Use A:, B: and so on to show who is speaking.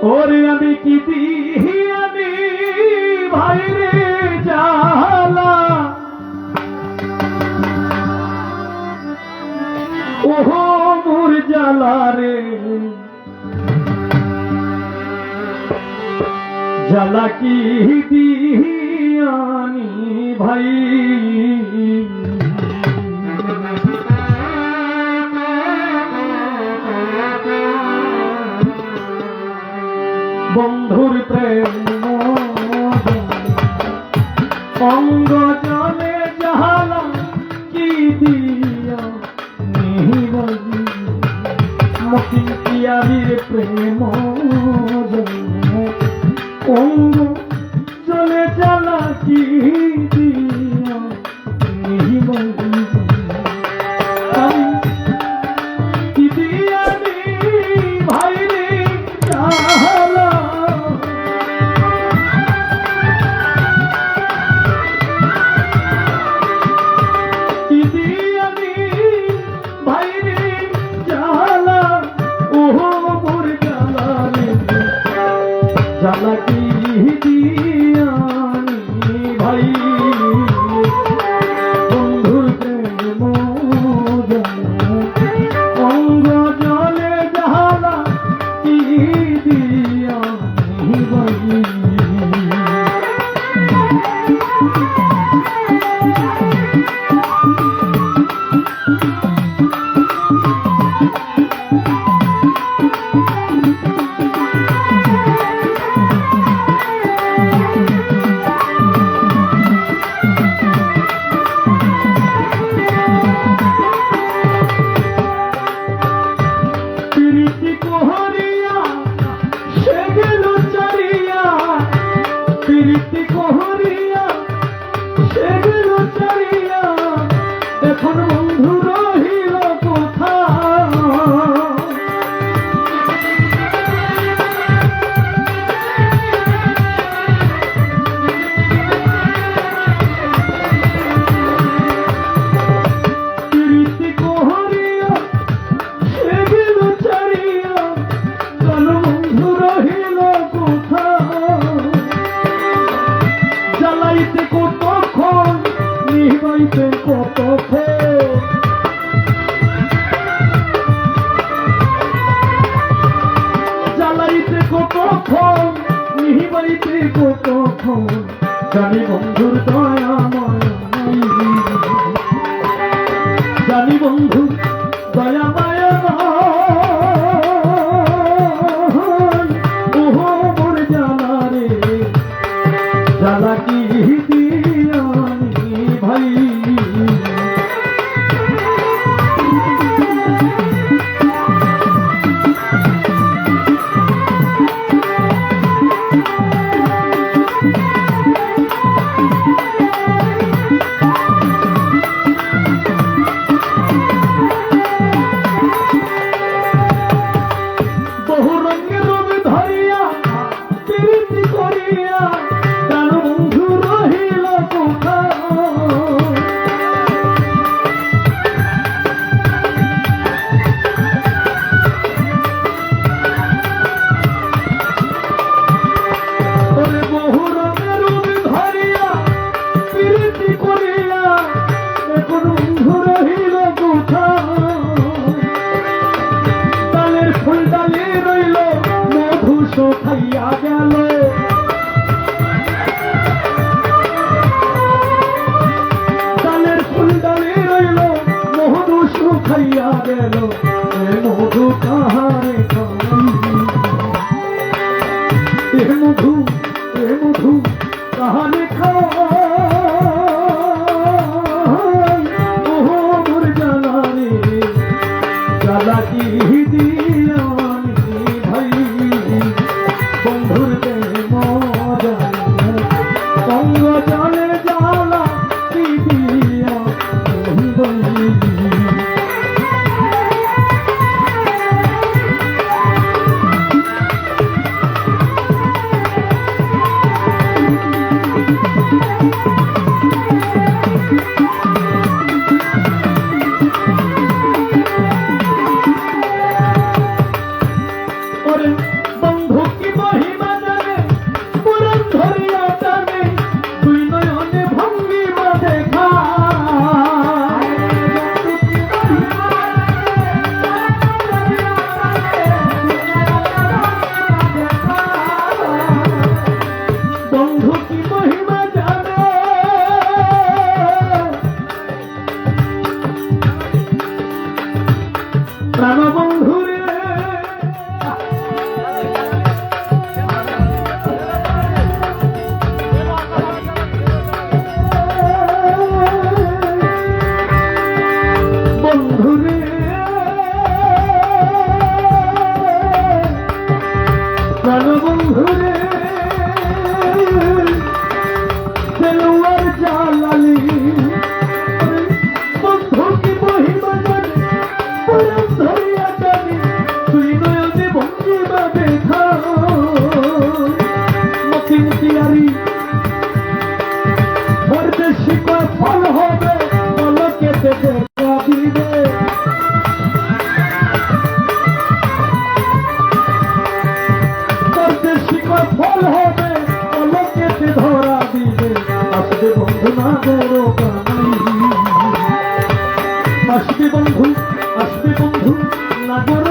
A: ওরে আমি কি দিহিয়ানি ভাইরে জালা ওহো মোর জালা রে জালা কি দিহিয়ানি ভাই বন্ধুর প্রেম অঙ্গ জলে জাহালা কি দিয়া মকিন পিয়ারির প্রেম অঙ্গ জলে জ্বালা কি দিয়া কি দিয়া ভাইরে জাহালা জালা কি দিয়ানি ভাই বন্ধুর প্রেম অঙ্গ জলে জালা কি দিয়ানি ভাই এখন বন্ধু রহিল প্রীতি কোহরিয়া সেদিন চারিয়া কোন বন্ধু রহিল কোথা জ্বালাইতে কতক্ষণ নিবাইতে কতক্ষণ জ্বালাইতে কতক্ষণ নিবাইতে কতক্ষণ জানি বন্ধুর দয়া মায়া জানি বন্ধু দয়া মায়া ওহো মোর জ্বালা রে জ্বালা কি দিয়ানি ভাই বহু রঙের রূপ ধরিয়া প্রীতি করিয়া প্রাণ বন্ধু রহিল ওরে বহু রঙের রূপ ধরিয়া প্রীতি করিয়া এখন বন্ধু রহিল ডালের ফুল ডালে রইল মধু শুকাইয়া গেল ডালের ফুল ডালে রইল মধু শুকাইয়া গেল মধু কাহারে এ মধু কাহারে ওহো মোর জ্বালা রে জ্বালা কি দিয়ানি ভাই বন্ধুর প্রেম অঙ্গ জলে জ্বালা কি দিয়ানি ভাই প্রাণবন্ধু রে বন্ধু রে প্রাণবন্ধু রে দেলোয়ার জালালি বন্ধু কি মহিমা জানে পরম ধরিয়া জানি তুই নয়নে ভঙ্গিমা দেখা মকিন তিয়ারি পরদেশি কর ফল হবে পলকে দেখা দিবে পরদেশি কর ফল হবে পলকে ধরা দিবে আসবে বন্ধু না গরো কানাই আসবে বন্ধু না গরো